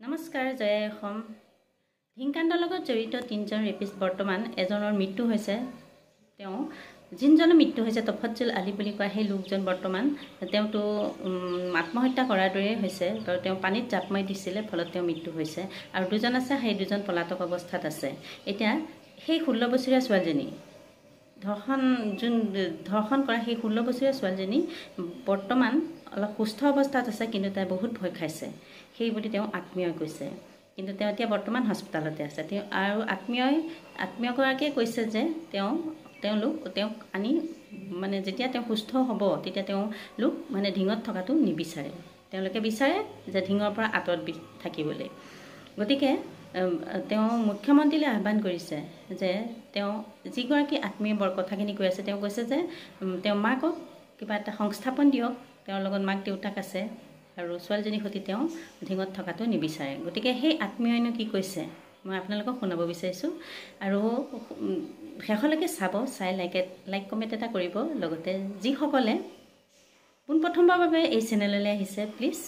নমস্কাৰ, জয় অসম। হিংকাণ্ডৰ লগত জড়িত 3জন ৰেপিষ্ট বৰ্তমান এজনৰ মৃত্যু হৈছে। তেওঁ যিজনৰ মৃত্যু হৈছে তফজ্জুল আলী বুলি কোৱা সেই লোকজন বৰ্তমান তেওঁতো আত্মহত্যা কৰাৰ দৰেই হৈছে। তেওঁ পানীত জাপ মাৰি দিছিলে, ফলত তেওঁ মৃত্যু হৈছে। আৰু দুজন আছে, সেই দুজন পলাতক অৱস্থাত আছে। এতিয়া সেই 16 বছৰীয়া ছোৱালীজনী ধৰ্ষণ কৰা সেই 16 বছৰীয়া ছোৱালীজনী বৰ্তমান অলপ সুস্থ অৱস্থাত আছে, কিন্তু তাই বহুত ভয় খাইছে সেই বুলি তেওঁ আত্মীয়ই কৈছে। কিন্তু তেওঁ এতিয়া বৰ্তমান হস্পিটালতে আছে। তেওঁ আৰু আত্মীয়গৰাকীয়ে কৈছে যে তেওঁক আনি যেতিয়া তেওঁ সুস্থ হ'ব তেতিয়া তেওঁলোক ঢিঙত থকাটো নিবিচাৰে। তেওঁলোকে বিচাৰে যে ঢিঙৰ পৰা আঁতৰত থাকিবলৈ। গতিকে তেওঁ মুখ্যমন্ত্ৰীলৈ আহ্বান কৰিছে যে তেওঁ যিগৰাকী আত্মীয় কথাখিনি কৈ আছে, তেওঁ কৈছে যে তেওঁ মাকক কিবা এটা সংস্থাপন দিয়ক। তেওঁৰ লগত মাক দেউতাক আছে আৰু ছোৱালীজনীৰ সৈতে তেওঁ ঢিঙত থকাটো নিবিচাৰে। গতিকে সেই আত্মীয়নো কি কৈছে মই আপোনালোকক শুনাব বিচাৰিছোঁ। আৰু শেষলৈকে চাব, চাই লাইক কমেণ্ট এটা কৰিব। লগতে যিসকলে পোনপ্ৰথমবাৰৰ বাবে এই চেনেললৈ আহিছে, প্লিজ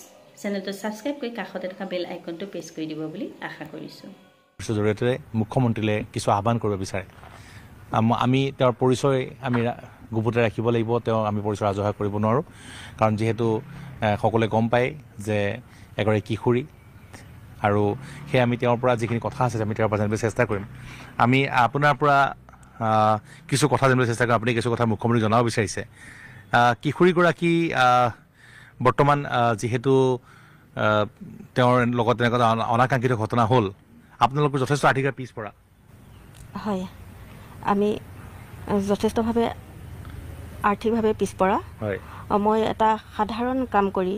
চেনেলটো ছাবস্ক্ৰাইব কৰি কাষতে থকা বেল আইকনটো প্ৰেছ কৰি দিব বুলি আশা কৰিছোঁ। জৰিয়তে মুখ্যমন্ত্ৰীলৈ কিছু আহ্বান কৰিব বিচাৰে। আমি তেওঁৰ পৰিচয় আমি গুপুতে ৰাখিব লাগিব। আমি পৰিচয় ৰাজহুৱা কৰিব নোৱাৰোঁ, কাৰণ যিহেতু সকলোৱে গম পায় যে এগৰাকী কিশোৰী, আৰু সেয়ে আমি তেওঁৰ পৰা যিখিনি কথা আছে আমি তেওঁৰ পৰা জানিবলৈ চেষ্টা কৰিম। আমি আপোনাৰ পৰা কিছু কথা জানিবলৈ চেষ্টা কৰিম। আপুনি কিছু কথা মুখ্যমন্ত্ৰীক জনাব বিচাৰিছে। কিশোৰীগৰাকী বৰ্তমান যিহেতু তেওঁৰ লগত তেনেকুৱা অনাকাংক্ষিত ঘটনা হ'ল, আপোনালোকৰ যথেষ্ট আৰ্থিকভাৱে পিছপৰা। হয়, আমি যথেষ্টভাৱে আৰ্থিকভাৱে পিছপৰা। হয়, মই এটা সাধাৰণ কাম কৰি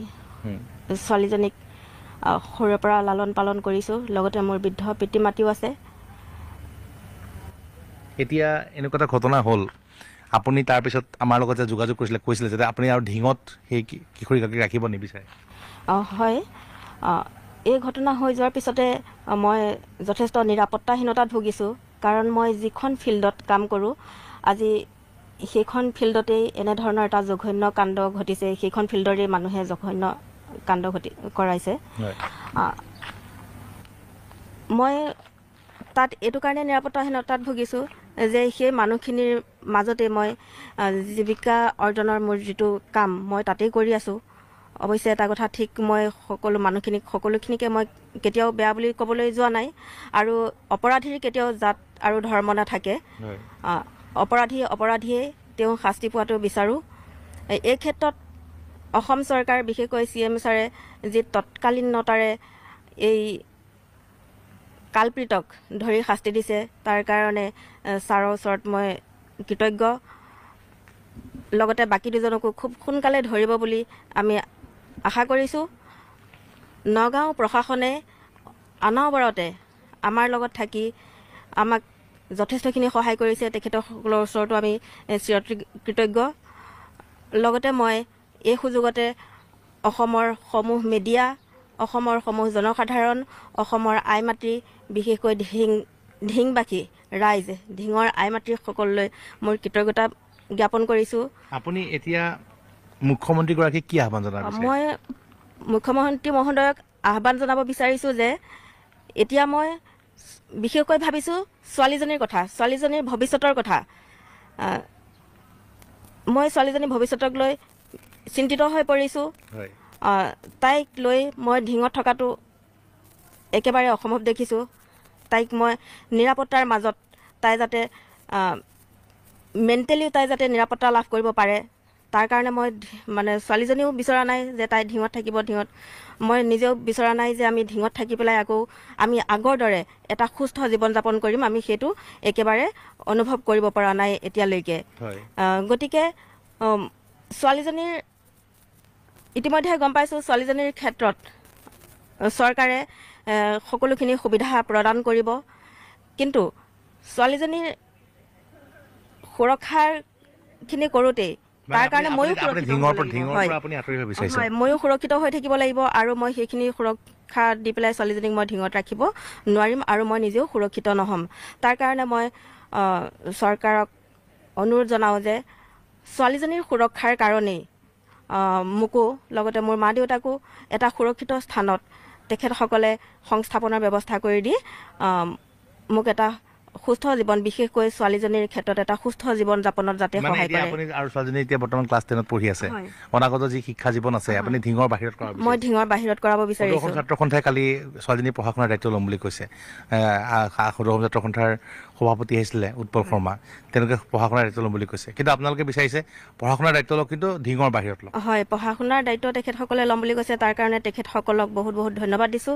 ছোৱালীজনীক সৰুৰে পৰা লালন পালন কৰিছোঁ। লগতে মোৰ বৃদ্ধ পিতৃ মাতৃও আছে। এতিয়া এনেকুৱা এটা ঘটনা হ'ল, আপুনি তাৰপিছত আমাৰ লগত যে যোগাযোগ কৈছিলে যে আপুনি আৰু ঢিঙত সেই কিশোৰীগৰাকীক ৰাখিব নিবিচাৰে। হয়, এই ঘটনা হৈ যোৱাৰ পিছতে মই যথেষ্ট নিৰাপত্তাহীনতাত ভুগিছোঁ। কাৰণ মই যিখন ফিল্ডত কাম কৰোঁ, আজি সেইখন ফিল্ডতেই এনেধৰণৰ এটা জঘন্য কাণ্ড ঘটিছে। সেইখন ফিল্ডৰে মানুহে জঘন্য কাণ্ড কৰাইছে। মই তাত এইটো কাৰণে নিৰাপত্তাহীনতাত ভুগিছোঁ যে সেই মানুহখিনিৰ মাজতে মই জীৱিকা অৰ্জনৰ মোৰ যিটো কাম মই তাতেই কৰি আছোঁ। অৱশ্যে এটা কথা ঠিক, মই সকলোখিনিকে মই কেতিয়াও বেয়া বুলি ক'বলৈ যোৱা নাই। আৰু অপৰাধীৰ কেতিয়াও জাত আৰু ধৰ্ম নাথাকে। অপৰাধীয়ে তেওঁ শাস্তি পোৱাটো বিচাৰোঁ। এই ক্ষেত্ৰত অসম চৰকাৰ, বিশেষকৈ CM ছাৰে যি তৎকালীনতাৰে এই কালপ্ৰিতক ধৰি শাস্তি দিছে, তাৰ কাৰণে ছাৰৰ ওচৰত মই কৃতজ্ঞ। লগতে বাকী দুজনকো খুব সোনকালে ধৰিব বুলি আমি আশা কৰিছোঁ। নগাঁও প্ৰশাসনে অনবৰতে আমাৰ লগত থাকি আমাক যথেষ্টখিনি সহায় কৰিছে। তেখেতসকলৰ ওচৰতো আমি চিৰকৃতজ্ঞ। লগতে মই এই সুযোগতে অসমৰ সমূহ মিডিয়া, অসমৰ সমূহ জনসাধাৰণ, অসমৰ আই মাতৃ, বিশেষকৈ ঢিংবাসী ৰাইজ, ঢিঙৰ আই মাতৃসকললৈ মোৰ কৃতজ্ঞতা জ্ঞাপন কৰিছোঁ। আপুনি এতিয়া মুখ্যমন্ত্ৰীগৰাকীক কি আহ্বান জনাব? মই মুখ্যমন্ত্ৰী মহোদয়ক আহ্বান জনাব বিচাৰিছোঁ যে এতিয়া মই বিশেষকৈ ভাবিছোঁ ছোৱালীজনীৰ কথা, ছোৱালীজনীৰ ভৱিষ্যতৰ কথা। মই ছোৱালীজনীৰ ভৱিষ্যতক লৈ চিন্তিত হৈ পৰিছোঁ। তাইক লৈ মই ঢিঙত থকাটো একেবাৰে অসম্ভৱ দেখিছোঁ। তাইক মই নিৰাপত্তাৰ মাজত, তাই যাতে মেণ্টেলিও তাই যাতে নিৰাপত্তা লাভ কৰিব পাৰে, তাৰ কাৰণে মই ছোৱালীজনীও বিচৰা নাই যে তাই ঢিঙত থাকিব। মই নিজেও বিচৰা নাই যে আমি ঢিঙত থাকি পেলাই আকৌ আমি আগৰ দৰে এটা সুস্থ জীৱন যাপন কৰিম। আমি সেইটো একেবাৰে অনুভৱ কৰিব পৰা নাই এতিয়ালৈকে। গতিকে ছোৱালীজনীৰ ইতিমধ্যে গম পাইছোঁ, ছোৱালীজনীৰ ক্ষেত্ৰত চৰকাৰে সকলোখিনি সুবিধা প্ৰদান কৰিব। কিন্তু ছোৱালীজনীৰ সুৰক্ষাখিনি কৰোঁতেই তাৰ কাৰণে ময়ো সুৰক্ষিত হৈ থাকিব লাগিব। আৰু মই সেইখিনি সুৰক্ষা দি পেলাই ছোৱালীজনীক মই ঢিঙত ৰাখিব নোৱাৰিম, আৰু মই নিজেও সুৰক্ষিত নহ'ম। তাৰ কাৰণে মই চৰকাৰক অনুৰোধ জনাওঁ যে ছোৱালীজনীৰ সুৰক্ষাৰ কাৰণেই মোকো, লগতে মোৰ মা দেউতাকো এটা সুৰক্ষিত স্থানত তেখেতসকলে সংস্থাপনৰ ব্যৱস্থা কৰি দি মোক এটা সুস্থ জীৱন, বিশেষকৈ ছোৱালীজনীৰ ক্ষেত্ৰত এটা সুস্থ জীৱন যাপনত যাতে সহায় কৰে। আপুনি আৰু ছোৱালীজনী এতিয়া বৰ্তমান ক্লাছ 10ত পঢ়ি আছে, হয়। অনাগত যি শিক্ষা জীৱন আছে আপুনি ধিঙৰ বাহিৰত কৰাব মই ধিঙৰ বাহিৰত কৰাব বিচাৰিছোঁ। ছাত্ৰ সন্থাই কালি ছোৱালীজনীৰ পঢ়া শুনাৰ দায়িত্ব ল'ম বুলি কৈছে। সদৌ ছাত্ৰ সন্থাৰ সভাপতি আহিছিলে উৎপল শৰ্মা, তেওঁলোকে পঢ়া শুনাৰ দায়িত্ব ল'ম বুলি কৈছে, কিন্তু আপোনালোকে বিচাৰিছে পঢ়া শুনাৰ দায়িত্ব লওক কিন্তু ধিঙৰ বাহিৰত লওক। হয়, পঢ়া শুনাৰ দায়িত্ব তেখেতসকলে ল'ম বুলি কৈছে, তাৰ কাৰণে তেখেতসকলক বহুত বহুত ধন্যবাদ দিছোঁ।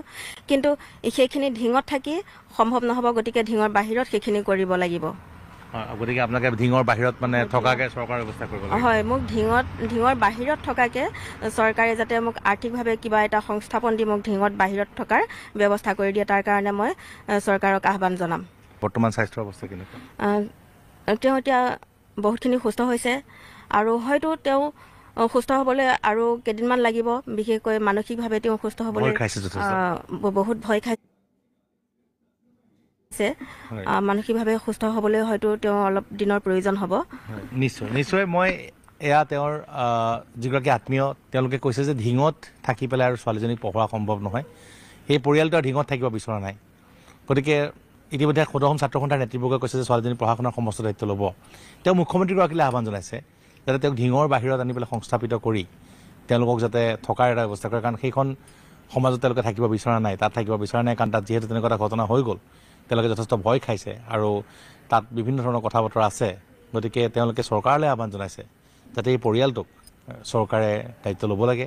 কিন্তু সেইখিনি ধিঙত থাকি সম্ভৱ নহ'ব, গতিকে ধিঙৰ বাহিৰত সেইখিনি কৰিব লাগিব। গতিকে আপোনালোকে ধিঙৰ বাহিৰত মানে থকাকৈ চৰকাৰৰ ব্যৱস্থা কৰিব লাগিব। হয়, মোক ধিঙৰ বাহিৰত থকাকৈ চৰকাৰে যাতে মোক আৰ্থিকভাৱে কিবা এটা সংস্থাপন দি মোক ধিঙত বাহিৰত থকাৰ ব্যৱস্থা কৰি দিয়ে, তাৰ কাৰণে মই চৰকাৰক আহ্বান জনাম। বৰ্তমান স্বাস্থ্যৰ অৱস্থা কেনেকুৱা? তেওঁ এতিয়া বহুতখিনি সুস্থ হৈছে আৰু হয়তো তেওঁ সুস্থ হ'বলৈ আৰু কেইদিনমান লাগিব। বিশেষকৈ মানসিকভাৱে তেওঁ সুস্থ হ'বলৈ বহুত ভয় খাইছে। মানসিকভাৱে সুস্থ হ'বলৈ হয়তো তেওঁ অলপ দিনৰ প্ৰয়োজন হ'ব। নিশ্চয় মই এয়া তেওঁৰ যিগৰাকী আত্মীয়, তেওঁলোকে কৈছে যে ধিঙত থাকি পেলাই আৰু ছোৱালীজনীক পঢ়োৱা সম্ভৱ নহয়। সেই পৰিয়ালটো আৰু ধিঙত থাকিব বিচৰা নাই। গতিকে ইতিমধ্যে সদৌ অসম ছাত্ৰ সন্থাৰ নেতৃবৰ্গই কৈছে যে ছোৱালীজনীৰ পঢ়া শুনাৰ সমস্ত দায়িত্ব ল'ব। তেওঁ মুখ্যমন্ত্ৰীগৰাকীলৈ আহ্বান জনাইছে যাতে তেওঁক ধিঙৰ বাহিৰত আনি পেলাই সংস্থাপিত কৰি তেওঁলোকক যাতে থকাৰ এটা ব্যৱস্থা কৰে, কাৰণ সেইখন সমাজত তেওঁলোকে থাকিব বিচৰা নাই, তাত থাকিব বিচৰা নাই, কাৰণ তাত যিহেতু তেনেকুৱা এটা ঘটনা হৈ গ'ল, তেওঁলোকে যথেষ্ট ভয় খাইছে আৰু তাত বিভিন্ন ধৰণৰ কথা বতৰা আছে। গতিকে তেওঁলোকে চৰকাৰলৈ আহ্বান জনাইছে যাতে এই পৰিয়ালটোক চৰকাৰে দায়িত্ব ল'ব লাগে।